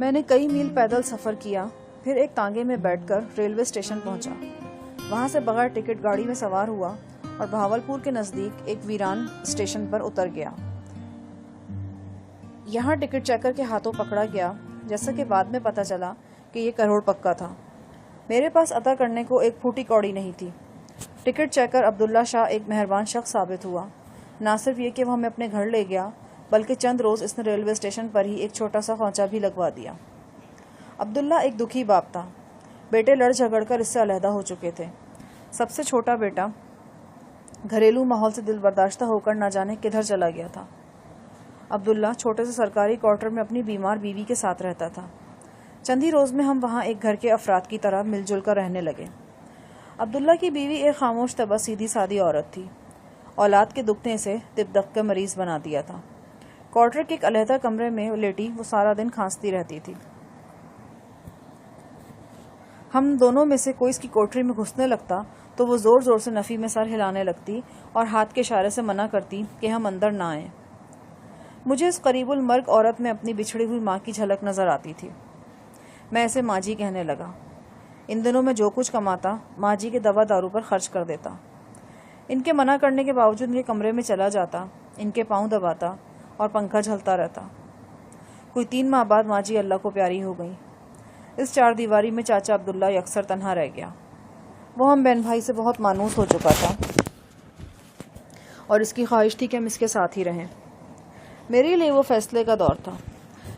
میں نے کئی میل پیدل سفر کیا، پھر ایک تانگے میں بیٹھ کر ریلوے اسٹیشن پہنچا۔ وہاں سے بغیر ٹکٹ گاڑی میں سوار ہوا اور بہاولپور کے نزدیک ایک ویران اسٹیشن پر اتر گیا۔ یہاں ٹکٹ چیکر کے ہاتھوں پکڑا گیا، جیسا کہ بعد میں پتہ چلا کہ یہ کروڑ پکا تھا۔ میرے پاس عطا کرنے کو ایک پھوٹی کوڑی نہیں تھی۔ ٹکٹ چیکر عبداللہ شاہ ایک مہربان شخص ثابت ہوا۔ نہ صرف یہ کہ وہ ہمیں اپنے گھر لے گیا، بلکہ چند روز اس نے ریلوے اسٹیشن پر ہی ایک چھوٹا سا خانچہ بھی لگوا دیا۔ عبداللہ ایک دکھی باپ تھا۔ بیٹے لڑ جھگڑ کر اس سے علیحدہ ہو چکے تھے۔ سب سے چھوٹا بیٹا گھریلو ماحول سے دل برداشتہ ہو کر نہ جانے کدھر چلا گیا تھا۔ عبداللہ چھوٹے سے سرکاری کوارٹر میں اپنی بیمار بیوی کے ساتھ رہتا تھا۔ چند ہی روز میں ہم وہاں ایک گھر کے افراد کی طرح مل جل کر رہنے لگے۔ عبداللہ کی بیوی ایک خاموش طبع سیدھی سادی عورت تھی۔ اولاد کے دکھنے سے دب دق کے مریض بنا دیا تھا۔ کوارٹر کے ایک علیحدہ کمرے میں لیٹی وہ سارا دن کھانستی رہتی تھی۔ ہم دونوں میں سے کوئی اس کی کوٹری میں گھسنے لگتا تو وہ زور زور سے نفی میں سر ہلانے لگتی اور ہاتھ کے اشارے سے منع کرتی کہ ہم اندر نہ آئیں۔ مجھے اس قریب المرگ عورت میں اپنی بچھڑی ہوئی ماں کی جھلک نظر آتی تھی۔ میں اسے ماں جی کہنے لگا۔ ان دنوں میں جو کچھ کماتا ماں جی کے دوا دارو پر خرچ کر دیتا۔ ان کے منع کرنے کے باوجود ان کے کمرے میں چلا جاتا، ان کے پاؤں دباتا اور پنکھا جھلتا رہتا۔ کوئی 3 ماہ بعد ماں جی اللہ کو پیاری ہو گئی۔ اس 4 دیواری میں چاچا عبداللہ یکسر تنہا رہ گیا۔ وہ ہم بہن بھائی سے بہت مانوس ہو چکا تھا اور اس کی خواہش تھی کہ ہم اس کے ساتھ ہی رہیں۔ میرے لیے وہ فیصلے کا دور تھا۔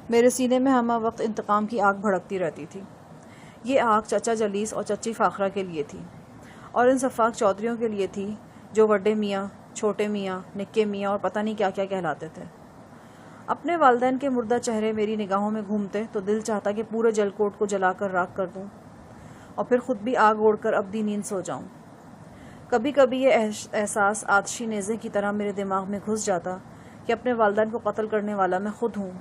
میرے سینے میں ہمہ وقت انتقام کی آگ بھڑکتی رہتی تھی۔ یہ آگ چچا جلیس اور چچی فاخرہ کے لیے تھی، اور ان سفاق چودھریوں کے لیے تھی جو وڈے میاں، چھوٹے میاں، نکے میاں اور پتہ نہیں کیا کیا کہلاتے تھے۔ اپنے والدین کے مردہ چہرے میری نگاہوں میں گھومتے تو دل چاہتا کہ پورے جل کوٹ کو جلا کر راکھ کر دوں اور پھر خود بھی آگ اوڑھ کر ابدی نیند سو جاؤں۔ کبھی کبھی یہ احساس آتشی نیزے کی طرح میرے دماغ میں گھس جاتا کہ اپنے والدین کو قتل کرنے والا میں خود ہوں۔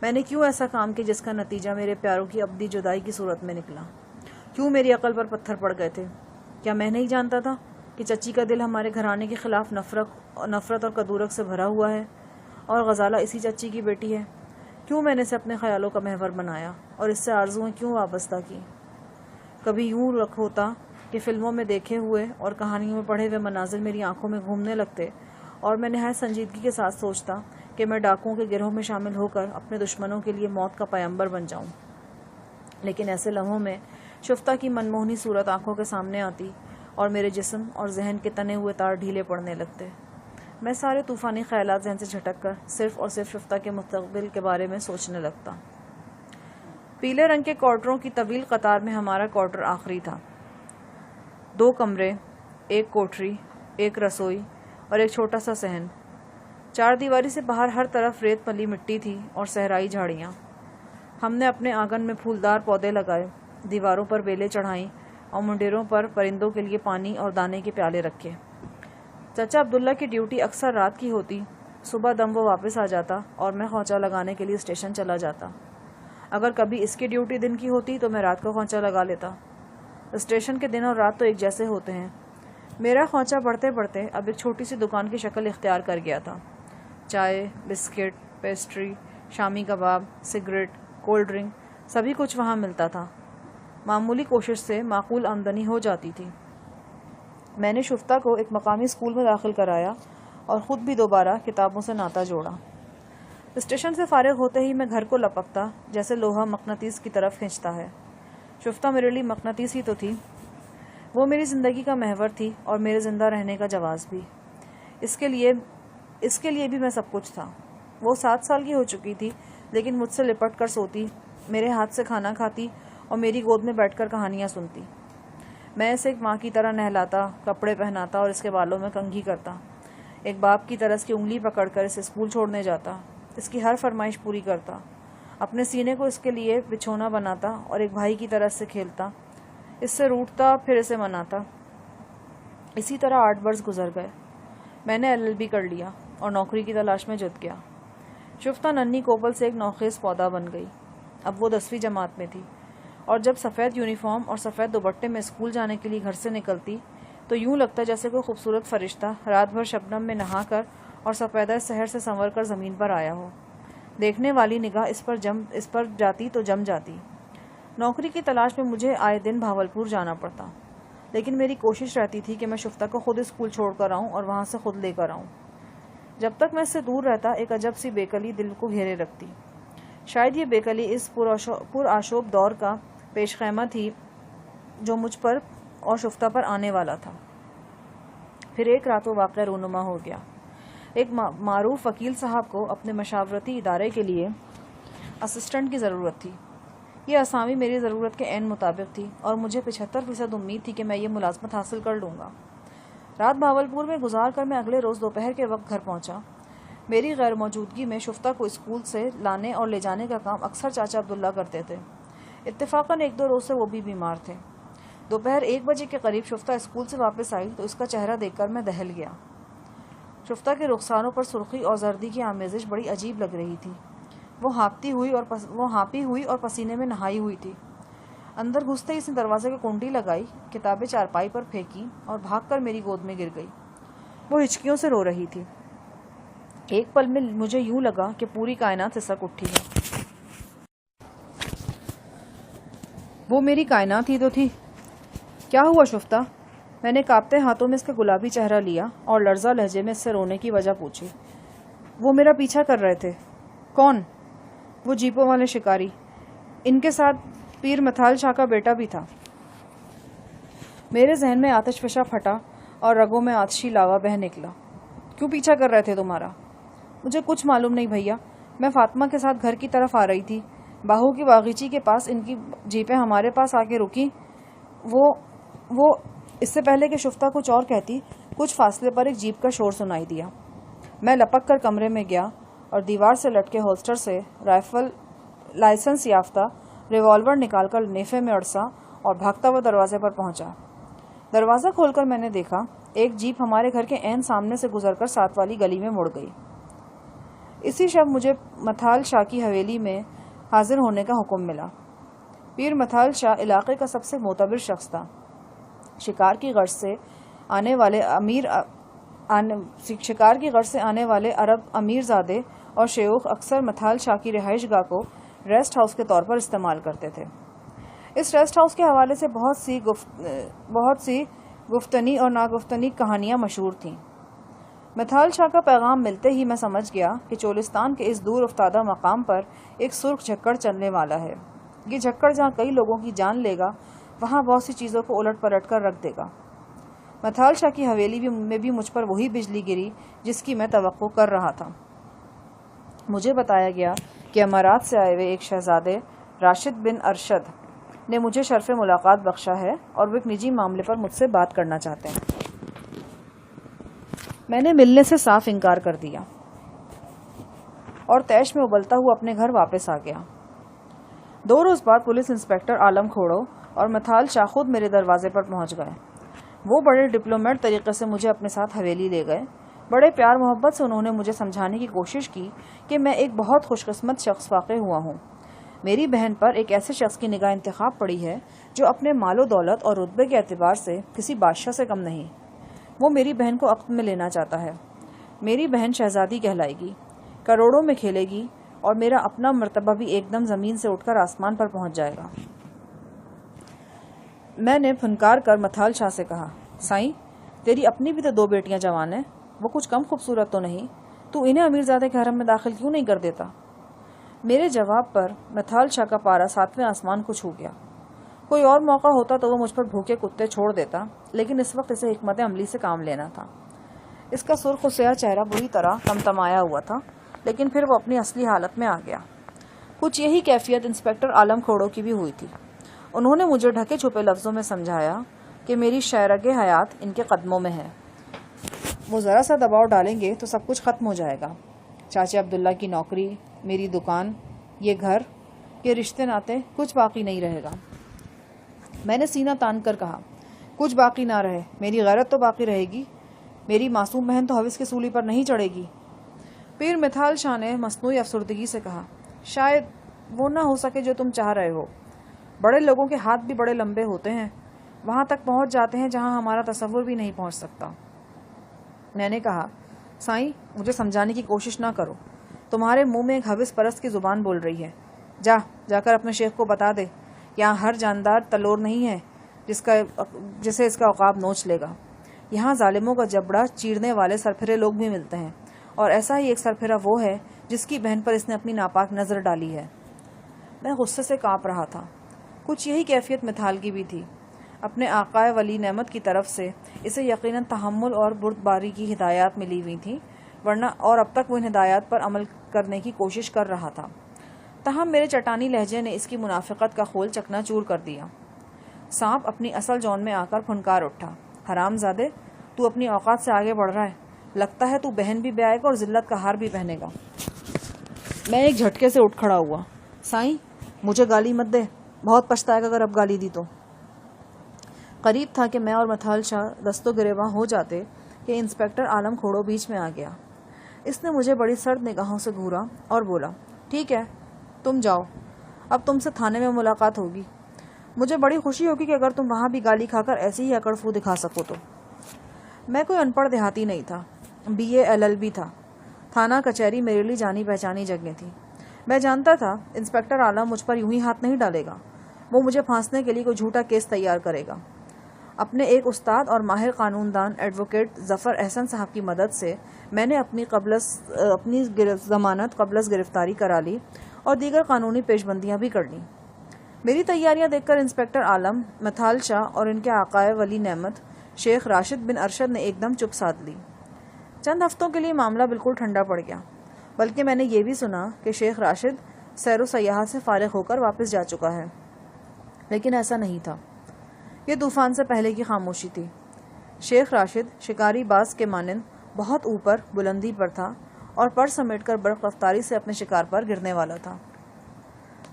میں نے کیوں ایسا کام کیا جس کا نتیجہ میرے پیاروں کی ابدی جدائی کی صورت میں نکلا؟ کیوں میری عقل پر پتھر پڑ گئے تھے؟ کیا میں نہیں جانتا تھا کہ چچی کا دل ہمارے گھرانے کے خلاف نفرت اور کدورت سے بھرا ہوا ہے اور غزالہ اسی چچی کی بیٹی ہے؟ کیوں میں نے اسے اپنے خیالوں کا محور بنایا اور اس سے آرزوئیں کیوں وابستہ کی؟ کبھی یوں ہوتا کہ فلموں میں دیکھے ہوئے اور کہانیوں میں پڑھے ہوئے مناظر میری آنکھوں میں گھومنے لگتے اور میں نہایت سنجیدگی کے ساتھ سوچتا کہ میں ڈاکوؤں کے گروہ میں شامل ہو کر اپنے دشمنوں کے لیے موت کا پیمبر بن جاؤں۔ لیکن ایسے لمحوں میں شفتہ کی منموہنی صورت آنکھوں کے سامنے آتی اور میرے جسم اور ذہن کے تنے ہوئے تار ڈھیلے پڑنے لگتے۔ میں سارے طوفانی خیالات ذہن سے جھٹک کر صرف اور صرف شفتہ کے مستقبل کے بارے میں سوچنے لگتا۔ پیلے رنگ کے کوارٹروں کی طویل قطار میں ہمارا کوارٹر آخری تھا۔ 2 کمرے، ایک کوٹری، ایک رسوئی اور ایک چھوٹا سا صحن۔ 4 دیواری سے باہر ہر طرف ریت ملی مٹی تھی اور صحرائی جھاڑیاں۔ ہم نے اپنے آنگن میں پھولدار پودے لگائے، دیواروں پر بیلیں چڑھائیں اور منڈیروں پر پرندوں کے لیے پانی اور دانے کے پیالے رکھے۔ چچا عبداللہ کی ڈیوٹی اکثر رات کی ہوتی۔ صبح دم وہ واپس آ جاتا اور میں خانچہ لگانے کے لیے اسٹیشن چلا جاتا۔ اگر کبھی اس کی ڈیوٹی دن کی ہوتی تو میں رات کو خانچہ لگا لیتا۔ اسٹیشن کے دن اور رات تو ایک جیسے ہوتے ہیں۔ میرا خانچہ بڑھتے بڑھتے اب ایک چھوٹی سی دکان کی شکل اختیار کر گیا تھا۔ چائے، بسکٹ، پیسٹری، شامی کباب، سگریٹ، کولڈ ڈرنک سبھی کچھ وہاں ملتا تھا۔ معمولی کوشش سے معقول آمدنی ہو جاتی تھی۔ میں نے شفتہ کو ایک مقامی اسکول میں داخل کرایا اور خود بھی دوبارہ کتابوں سے ناطہ جوڑا۔ اسٹیشن سے فارغ ہوتے ہی میں گھر کو لپکتا جیسے لوہا مقناطیس کی طرف کھینچتا ہے۔ شفتہ میرے لیے مقناطیس ہی تو تھی۔ وہ میری زندگی کا محور تھی اور میرے زندہ رہنے کا جواز بھی۔ اس کے لیے بھی میں سب کچھ تھا۔ وہ 7 سال کی ہو چکی تھی، لیکن مجھ سے لپٹ کر سوتی، میرے ہاتھ سے کھانا کھاتی اور میری گود میں بیٹھ کر کہانیاں سنتی۔ میں اسے ایک ماں کی طرح نہلاتا، کپڑے پہناتا اور اس کے بالوں میں کنگھی کرتا۔ ایک باپ کی طرح اس کی انگلی پکڑ کر اسے اسکول چھوڑنے جاتا، اس کی ہر فرمائش پوری کرتا، اپنے سینے کو اس کے لیے بچھونا بناتا اور ایک بھائی کی طرح اس سے کھیلتا، اس سے روٹتا پھر اسے مناتا۔ اسی طرح 8 برس گزر گئے۔ میں نے LLB کر لیا اور نوکری کی تلاش میں جت گیا۔ شفتہ ننھی کوپل سے ایک نوخیز پودا بن گئی۔ اب وہ 10ویں جماعت میں تھی اور جب سفید یونیفارم اور سفید دوپٹے میں اسکول جانے کے لیے گھر سے نکلتی تو یوں لگتا جیسے کوئی خوبصورت فرشتہ رات بھر شبنم میں نہا کر اور سفیدہ سحر سے سنور کر زمین پر آیا ہو۔ دیکھنے والی نگاہ اس پر جاتی تو جم جاتی۔ نوکری کی تلاش میں مجھے آئے دن بھاولپور جانا پڑتا، لیکن میری کوشش رہتی تھی کہ میں شفتہ کو خود اسکول چھوڑ کر آؤں اور وہاں سے خود لے کر آؤں۔ جب تک میں اس سے دور رہتا ایک عجب سی بےقلی دل کو گھیرے رکھتی۔ شاید یہ بےقلی اس پرآشوب دور کا پیش خیمہ تھی جو مجھ پر اور شفتہ پر آنے والا تھا۔ پھر ایک رات وہ واقعہ رونما ہو گیا۔ ایک معروف وکیل صاحب کو اپنے مشاورتی ادارے کے لیے اسسٹنٹ کی ضرورت تھی۔ یہ اسامی میری ضرورت کے عین مطابق تھی اور مجھے 75% امید تھی کہ میں یہ ملازمت حاصل کر لوں گا۔ رات بھاولپور میں گزار کر میں اگلے روز دوپہر کے وقت گھر پہنچا۔ میری غیر موجودگی میں شفتہ کو اسکول سے لانے اور لے جانے کا کام اکثر چاچا عبداللہ کرتے تھے۔ اتفاقاً 1-2 روز سے وہ بھی بیمار تھے۔ دوپہر 1 بجے کے قریب شفتہ اسکول سے واپس آئی تو اس کا چہرہ دیکھ کر میں دہل گیا۔ شفتہ کے رخساروں پر سرخی اور زردی کی آمیزش بڑی عجیب لگ رہی تھی۔ وہ ہانپی ہوئی اور پسینے میں نہائی ہوئی تھی۔ اندر گھستے ہی اس نے دروازے کو کنڈی لگائی، کتابیں چارپائی پر پھینکی اور بھاگ کر میری گود میں گر گئی۔ وہ ہچکیوں سے رو رہی تھی۔ ایک پل میں مجھے یوں لگا کہ پوری کائنات سسک اٹھی ہے۔ وہ میری کائنات ہی تو تھی۔ کیا ہوا شفتہ؟ میں نے کانپتے ہاتھوں میں اس کا گلابی چہرہ لیا اور لرزہ لہجے میں اس سے رونے کی وجہ پوچھی۔ وہ میرا پیچھا کر رہے تھے۔ کون؟ وہ جیپوں والے شکاری۔ ان کے ساتھ پیر متھال شاہ کا بیٹا بھی تھا۔ میرے ذہن میں آتش فشاں پھٹا اور رگوں میں آتشی لاوا بہہ نکلا۔ کیوں پیچھا کر رہے تھے تمہارا؟ مجھے کچھ معلوم نہیں بھیا۔ میں فاطمہ کے ساتھ گھر کی طرف آ رہی تھی۔ باہو کی باغیچی کے پاس ان کی جیپیں ہمارے پاس آ کے رکی۔ وہ اس سے پہلے کہ شفتہ کچھ اور کہتی، کچھ فاصلے پر ایک جیپ کا شور سنائی دیا۔ میں لپک کر کمرے میں گیا اور دیوار سے لٹکے ہولسٹر سے رائفل لائسنس یافتہ ریوالور نکال کر نیفے میں اڑسا اور بھاگتا ہوا دروازے پر پہنچا۔ دروازہ کھول کر میں نے دیکھا ایک جیپ ہمارے گھر کے عین سامنے سے گزر کر ساتھ والی گلی میں مڑ گئی۔ اسی شب مجھے متھال شاہ کی حویلی میں حاضر ہونے کا حکم ملا۔ پیر متھال شاہ علاقے کا سب سے معتبر شخص تھا۔ شکار کی غرض سے آنے والے عرب امیر زادے اور شیوخ اکثر متھال شاہ کی رہائش گاہ کو ریسٹ ہاؤس کے طور پر استعمال کرتے تھے۔ اس ریسٹ ہاؤس کے حوالے سے بہت سی گفتنی اور ناگفتنی کہانیاں مشہور تھیں۔ متھال شاہ کا پیغام ملتے ہی میں سمجھ گیا کہ چولستان کے اس دور افتادہ مقام پر ایک سرخ جھکڑ چلنے والا ہے۔ یہ جھکڑ جہاں کئی لوگوں کی جان لے گا وہاں بہت سی چیزوں کو الٹ پلٹ کر رکھ دے گا۔ متھال شاہ کی حویلی میں بھی مجھ پر وہی بجلی گری جس کی میں توقع کر رہا تھا۔ مجھے بتایا گیا کہ امارات سے آئے ہوئے ایک شہزادے راشد بن ارشد نے مجھے شرف ملاقات بخشا ہے اور وہ ایک نجی معاملے پر مجھ سے بات کرنا چاہتے ہیں۔ میں نے ملنے سے صاف انکار کر دیا اور طیش میں ابلتا ہوا اپنے گھر واپس آ گیا۔ 2 روز بعد پولیس انسپکٹر عالم کھوڑو اور متھال شاہ خود میرے دروازے پر پہنچ گئے۔ وہ بڑے ڈپلومیٹ طریقے سے مجھے اپنے ساتھ حویلی لے گئے۔ بڑے پیار محبت سے انہوں نے مجھے سمجھانے کی کوشش کی کہ میں ایک بہت خوش قسمت شخص واقع ہوا ہوں۔ میری بہن پر ایک ایسے شخص کی نگاہ انتخاب پڑی ہے جو اپنے مال و دولت اور رتبے کے اعتبار سے کسی بادشاہ سے کم نہیں۔ وہ میری بہن کو عقد میں لینا چاہتا ہے۔ میری بہن شہزادی کہلائے گی، کروڑوں میں کھیلے گی اور میرا اپنا مرتبہ بھی ایک دم زمین سے اٹھ کر آسمان پر پہنچ جائے گا۔ میں نے پھنکار کر متھال شاہ سے کہا، سائیں تیری اپنی بھی تو 2 بیٹیاں جوان ہیں، وہ کچھ کم خوبصورت تو نہیں؟ تو انہیں امیرزادے کے حرم میں داخل کیوں نہیں کر دیتا؟ میرے جواب پر متھال شاہ کا پارا 7ویں آسمان کو چھو گیا۔ کوئی اور موقع ہوتا تو وہ مجھ پر بھوکے کتے چھوڑ دیتا، لیکن اس وقت اسے حکمت عملی سے کام لینا تھا۔ اس کا سرخ و سیاہ چہرہ بری طرح تمتمایا ہوا تھا، لیکن پھر وہ اپنی اصلی حالت میں آ گیا۔ کچھ یہی کیفیت انسپکٹر عالم کھوڑو کی بھی ہوئی تھی۔ انہوں نے مجھے ڈھکے چھپے لفظوں میں سمجھایا کہ میری شیرگ حیات ان کے قدموں میں ہے۔ وہ ذرا سا دباؤ ڈالیں گے تو سب کچھ ختم ہو جائے گا۔ چاچا عبداللہ کی نوکری، میری دکان، یہ گھر، یہ رشتے ناتے، کچھ باقی نہیں رہے گا۔ میں نے سینہ تان کر کہا، کچھ باقی نہ رہے، میری غیرت تو باقی رہے گی، میری معصوم بہن تو حوث کی سولی پر نہیں چڑھے گی۔ پیر متھال شاہ نے مصنوعی افسردگی سے کہا، شاید وہ نہ ہو سکے جو تم چاہ رہے ہو۔ بڑے لوگوں کے ہاتھ بھی بڑے لمبے ہوتے ہیں، وہاں تک پہنچ جاتے ہیں جہاں ہمارا تصور بھی نہیں پہنچ سکتا۔ میں نے کہا، سائیں مجھے سمجھانے کی کوشش نہ کرو، تمہارے منہ میں ایک حوث پرست کی زبان بول رہی ہے. جا کر اپنے شیخ کو بتا دے یہاں ہر جاندار تلور نہیں ہے جسے اس کا عقاب نوچ لے گا. یہاں ظالموں کا جبڑا چیرنے والے سرپھرے لوگ بھی ملتے ہیں، اور ایسا ہی ایک سرپھرا وہ ہے جس کی بہن پر اس نے اپنی ناپاک نظر ڈالی ہے. میں غصے سے کانپ رہا تھا. کچھ یہی کیفیت متھال کی بھی تھی. اپنے آقائے ولی نعمت کی طرف سے اسے یقیناً تحمل اور بردباری کی ہدایات ملی ہوئی تھیں، ورنہ اور اب تک وہ ان ہدایات پر عمل کرنے کی کوشش کر رہا تھا. تاہم میرے چٹانی لہجے نے اس کی منافقت کا خول چکنا چور کر دیا. سانپ اپنی اصل جون میں آ کر پھنکار اٹھا. حرام زادے، تو اپنی اوقات سے آگے بڑھ رہا ہے. لگتا ہے تو بہن بھی بیائے گا اور ذلت کا ہار بھی پہنے گا. میں ایک جھٹکے سے اٹھ کھڑا ہوا. سائیں، مجھے گالی مت دے، بہت پچھتائے گا اگر اب گالی دی تو. قریب تھا کہ میں اور متھال شاہ دست و گریباں ہو جاتے کہ انسپکٹر عالم کھوڑو بیچ میں آ گیا. اس نے مجھے بڑی سرد نگاہوں سے گھورا اور بولا، ٹھیک ہے تم جاؤ، اب تم سے تھانے میں ملاقات ہوگی. مجھے بڑی خوشی ہوگی کہ اگر تم وہاں بھی گالی کھا کر ایسی ہی اکڑ فو دکھا سکو تو. میں کوئی ان پڑھ دیہاتی نہیں تھا، BA LLB تھا. تھانہ کچہری میرے لیے جانی پہچانی جگہیں تھی. میں جانتا تھا انسپکٹر عالم مجھ پر یوں ہی ہاتھ نہیں ڈالے گا. وہ مجھے پھانسنے کے لیے کوئی جھوٹا کیس تیار کرے گا. اپنے ایک استاد اور ماہر قانون دان ایڈوکیٹ ظفر احسن صاحب کی مدد سے میں نے اپنی ضمانت قبل از گرفتاری کرا لی اور دیگر قانونی پیش بندیاں بھی کر لیں. میری تیاریاں دیکھ کر انسپکٹر عالم، متھال شاہ اور ان کے آقائے ولی نعمت شیخ راشد بن ارشد نے ایک دم چپ سادھ لی. چند ہفتوں کے لیے معاملہ بالکل ٹھنڈا پڑ گیا، بلکہ میں نے یہ بھی سنا کہ شیخ راشد سیر و سیاحت سے فارغ ہو کر واپس جا چکا ہے. لیکن ایسا نہیں تھا. یہ طوفان سے پہلے کی خاموشی تھی. شیخ راشد شکاری باز کے مانند بہت اوپر بلندی پر تھا اور پر سمیٹ کر برق رفتاری سے اپنے شکار پر گرنے والا تھا.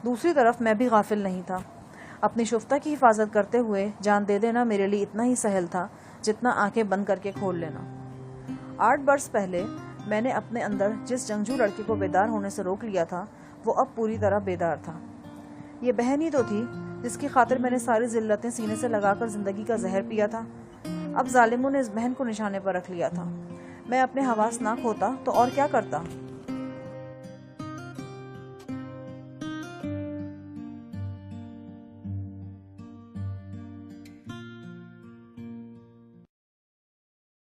دوسری طرف میں بھی غافل نہیں تھا. اپنی شفتہ کی حفاظت کرتے ہوئے جان دے دینا میرے لیے اتنا ہی سہل تھا جتنا آنکھیں بند کر کے کھول لینا. 8 برس پہلے میں نے اپنے اندر جس جنگجو لڑکے کو بیدار ہونے سے روک لیا تھا وہ اب پوری طرح بیدار تھا. یہ بہن ہی تو تھی جس کی خاطر میں نے ساری ذلتیں سینے سے لگا کر زندگی کا زہر پیا تھا. اب ظالموں نے اس بہن کو نشانے پر رکھ لیا تھا. میں اپنے حواس نہ کھوتا تو اور کیا کرتا.